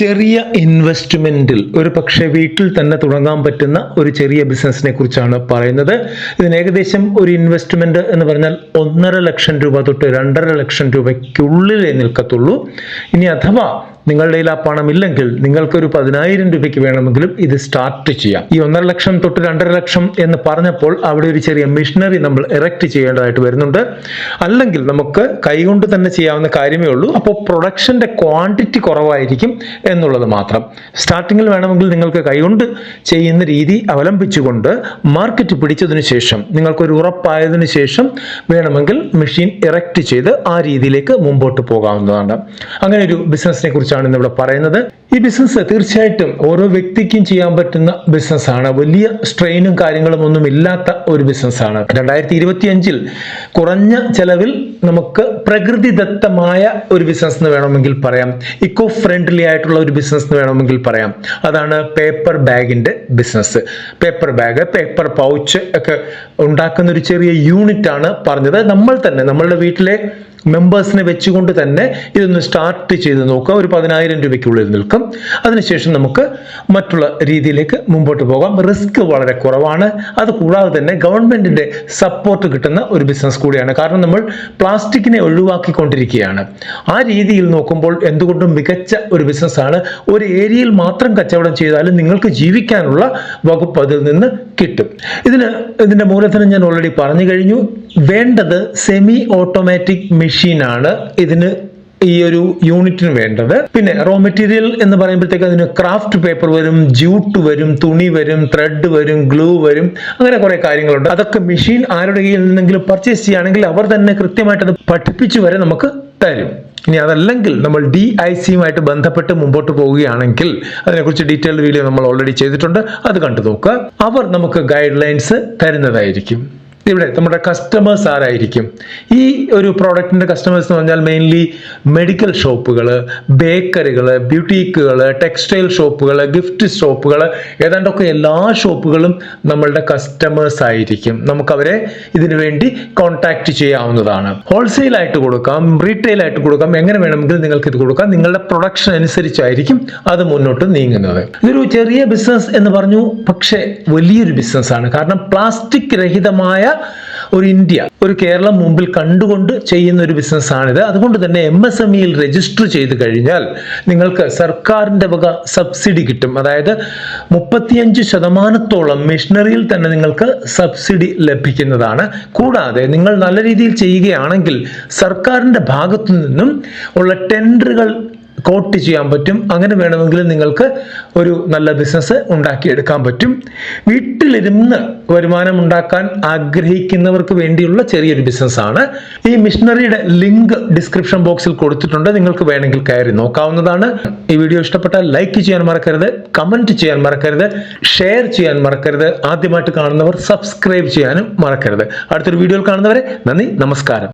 ചെറിയ ഇൻവെസ്റ്റ്മെന്റിൽ ഒരു പക്ഷേ വീട്ടിൽ തന്നെ തുടങ്ങാൻ പറ്റുന്ന ഒരു ചെറിയ ബിസിനസിനെ കുറിച്ചാണ് പറയുന്നത്. ഇതിന് ഏകദേശം ഒരു ഇൻവെസ്റ്റ്മെന്റ് എന്ന് പറഞ്ഞാൽ 1.5 ലക്ഷം രൂപ തൊട്ട് 2.5 ലക്ഷം രൂപയ്ക്കുള്ളിലേ നിൽക്കത്തുള്ളൂ. ഇനി അഥവാ നിങ്ങളുടെ കയ്യിൽ ആ പണം ഇല്ലെങ്കിൽ നിങ്ങൾക്കൊരു 10,000 രൂപയ്ക്ക് വേണമെങ്കിലും ഇത് സ്റ്റാർട്ട് ചെയ്യാം. ഈ 1.5 ലക്ഷം തൊട്ട് 2.5 ലക്ഷം എന്ന് പറഞ്ഞപ്പോൾ അവിടെ ഒരു ചെറിയ മെഷീനറി നമ്മൾ എറക്റ്റ് ചെയ്യേണ്ടതായിട്ട് വരുന്നുണ്ട്. അല്ലെങ്കിൽ നമുക്ക് കൈകൊണ്ട് തന്നെ ചെയ്യാവുന്ന കാര്യമേ ഉള്ളൂ. അപ്പോൾ പ്രൊഡക്ഷന്റെ ക്വാണ്ടിറ്റി കുറവായിരിക്കും എന്നുള്ളത് മാത്രം. സ്റ്റാർട്ടിങ്ങിൽ വേണമെങ്കിൽ നിങ്ങൾക്ക് കൈകൊണ്ട് ചെയ്യുന്ന രീതി അവലംബിച്ചുകൊണ്ട് മാർക്കറ്റ് പിടിച്ചതിന് ശേഷം നിങ്ങൾക്കൊരു ഉറപ്പായതിനു ശേഷം വേണമെങ്കിൽ മെഷീൻ എറക്റ്റ് ചെയ്ത് ആ രീതിയിലേക്ക് മുമ്പോട്ട് പോകാവുന്നതാണ്. അങ്ങനെ ഒരു ബിസിനസിനെ കുറിച്ചാണ് ഇന്നിവിടെ പറയുന്നത്. ഈ ബിസിനസ് തീർച്ചയായിട്ടും ഓരോ വ്യക്തിക്കും ചെയ്യാൻ പറ്റുന്ന ബിസിനസ്സാണ്. വലിയ സ്ട്രെയിനും കാര്യങ്ങളും ഒന്നും ഇല്ലാത്ത ഒരു ബിസിനസ്സാണ്. 2025 കുറഞ്ഞ ചെലവിൽ നമുക്ക് പ്രകൃതിദത്തമായ ഒരു ബിസിനസ് എന്ന് വേണമെങ്കിൽ പറയാം. ഇക്കോ ഫ്രണ്ട്ലി ആയിട്ടുള്ള ഒരു ബിസിനസ് എന്ന് വേണമെങ്കിൽ പറയാം. അതാണ് പേപ്പർ ബാഗിന്റെ business. Paper bag, paper pouch ഒക്കെ ഉണ്ടാക്കുന്ന ഒരു ചെറിയ യൂണിറ്റ് ആണ് പറഞ്ഞത്. നമ്മൾ തന്നെ നമ്മളുടെ വീട്ടിലെ മെമ്പേഴ്സിനെ വെച്ചുകൊണ്ട് തന്നെ ഇതൊന്ന് സ്റ്റാർട്ട് ചെയ്ത് നോക്കുക. ഒരു 10,000 രൂപയ്ക്കുള്ളിൽ നിൽക്കും. അതിനുശേഷം നമുക്ക് മറ്റുള്ള രീതിയിലേക്ക് മുമ്പോട്ട് പോകാം. റിസ്ക് വളരെ കുറവാണ്. അതുകൂടാതെ തന്നെ ഗവൺമെന്റിന്റെ സപ്പോർട്ട് കിട്ടുന്ന ഒരു ബിസിനസ് കൂടിയാണ്. കാരണം നമ്മൾ പ്ലാസ്റ്റിക്കിനെ ഒഴിവാക്കിക്കൊണ്ടിരിക്കുകയാണ്. ആ രീതിയിൽ നോക്കുമ്പോൾ എന്തുകൊണ്ടും മികച്ച ഒരു ബിസിനസ്സാണ്. ഒരു ഏരിയയിൽ മാത്രം കച്ചവടം ചെയ്താലും നിങ്ങൾക്ക് ജീവിക്കാനുള്ള വകുപ്പ് അതിൽ നിന്ന് കിട്ടും. ഇതിന്റെ മൂലധനം ഞാൻ ഓൾറെഡി പറഞ്ഞു കഴിഞ്ഞു. വേണ്ടത് സെമി ഓട്ടോമാറ്റിക് മെഷീനാണ് ഇതിന്, ഈ ഒരു യൂണിറ്റിന് വേണ്ടത്. പിന്നെ റോ മെറ്റീരിയൽ എന്ന് പറയുമ്പോഴത്തേക്ക് അതിന് ക്രാഫ്റ്റ് പേപ്പർ വരും, ജൂട്ട് വരും, തുണി വരും, ത്രെഡ് വരും, ഗ്ലൂ വരും, അങ്ങനെ കുറെ കാര്യങ്ങളുണ്ട്. അതൊക്കെ മെഷീൻ ആരുടെ കയ്യിൽ നിന്നെങ്കിലും പർച്ചേസ് ചെയ്യുകയാണെങ്കിൽ അവർ തന്നെ കൃത്യമായിട്ട് അത് പഠിപ്പിച്ചു വരെ നമുക്ക് തരും. ഇനി അതല്ലെങ്കിൽ നമ്മൾ DICയുമായിട്ട് ബന്ധപ്പെട്ട് മുമ്പോട്ട് പോവുകയാണെങ്കിൽ അതിനെക്കുറിച്ച് ഡീറ്റെയിൽഡ് വീഡിയോ നമ്മൾ ഓൾറെഡി ചെയ്തിട്ടുണ്ട്. അത് കണ്ടു നോക്കുക. അവർ നമുക്ക് ഗൈഡ് ലൈൻസ് തരുന്നതായിരിക്കും. ഇവിടെ നമ്മുടെ കസ്റ്റമേഴ്സ് ആരായിരിക്കും? ഈ ഒരു പ്രോഡക്റ്റിന്റെ കസ്റ്റമേഴ്സ് എന്ന് പറഞ്ഞാൽ മെയിൻലി മെഡിക്കൽ ഷോപ്പുകൾ, ബേക്കറികൾ, ബ്യൂട്ടീക്കുകൾ, ടെക്സ്റ്റൈൽ ഷോപ്പുകൾ, ഗിഫ്റ്റ് ഷോപ്പുകൾ, ഏതാണ്ടൊക്കെ എല്ലാ ഷോപ്പുകളും നമ്മളുടെ കസ്റ്റമേഴ്സ് ആയിരിക്കും. നമുക്കവരെ ഇതിനു വേണ്ടി കോൺടാക്ട് ചെയ്യാവുന്നതാണ്. ഹോൾസെയിൽ ആയിട്ട് കൊടുക്കാം, റീറ്റെയിൽ ആയിട്ട് കൊടുക്കാം, എങ്ങനെ വേണമെങ്കിലും നിങ്ങൾക്ക് ഇത് കൊടുക്കാം. നിങ്ങളുടെ പ്രൊഡക്ഷൻ അനുസരിച്ചായിരിക്കും അത് മുന്നോട്ട് നീങ്ങുന്നത്. ഇതൊരു ചെറിയ ബിസിനസ് എന്ന് പറഞ്ഞു, പക്ഷേ വലിയൊരു ബിസിനസ്സാണ്. കാരണം പ്ലാസ്റ്റിക് രഹിതമായ ഒരു ഇന്ത്യ, ഒരു കേരളം മുമ്പിൽ കണ്ടുകൊണ്ട് ചെയ്യുന്ന ഒരു ബിസിനസ്സാണിത്. അതുകൊണ്ട് തന്നെ MSMEയിൽ രജിസ്റ്റർ ചെയ്ത് കഴിഞ്ഞാൽ നിങ്ങൾക്ക് സർക്കാരിന്റെ വക സബ്സിഡി കിട്ടും. അതായത് 35% മെഷീനറിയിൽ തന്നെ നിങ്ങൾക്ക് സബ്സിഡി ലഭിക്കുന്നതാണ്. കൂടാതെ നിങ്ങൾ നല്ല രീതിയിൽ ചെയ്യുകയാണെങ്കിൽ സർക്കാരിന്റെ ഭാഗത്തു നിന്നും ഉള്ള ടെൻഡറുകൾ കോട്ട് ചെയ്യാൻ പറ്റും. അങ്ങനെ വേണമെങ്കിൽ നിങ്ങൾക്ക് ഒരു നല്ല ബിസിനസ് ഉണ്ടാക്കിയെടുക്കാൻ പറ്റും. വീട്ടിലിരുന്ന് വരുമാനം ഉണ്ടാക്കാൻ ആഗ്രഹിക്കുന്നവർക്ക് വേണ്ടിയുള്ള ചെറിയൊരു ബിസിനസ്സാണ്. ഈ മിഷനറിയുടെ ലിങ്ക് ഡിസ്ക്രിപ്ഷൻ ബോക്സിൽ കൊടുത്തിട്ടുണ്ട്. നിങ്ങൾക്ക് വേണമെങ്കിൽ കയറി നോക്കാവുന്നതാണ്. ഈ വീഡിയോ ഇഷ്ടപ്പെട്ടാൽ ലൈക്ക് ചെയ്യാൻ മറക്കരുത്, കമന്റ് ചെയ്യാൻ മറക്കരുത്, ഷെയർ ചെയ്യാൻ മറക്കരുത്. ആദ്യമായിട്ട് കാണുന്നവർ സബ്സ്ക്രൈബ് ചെയ്യാനും മറക്കരുത്. അടുത്തൊരു വീഡിയോയിൽ കാണുന്നവരെ നന്ദി, നമസ്കാരം.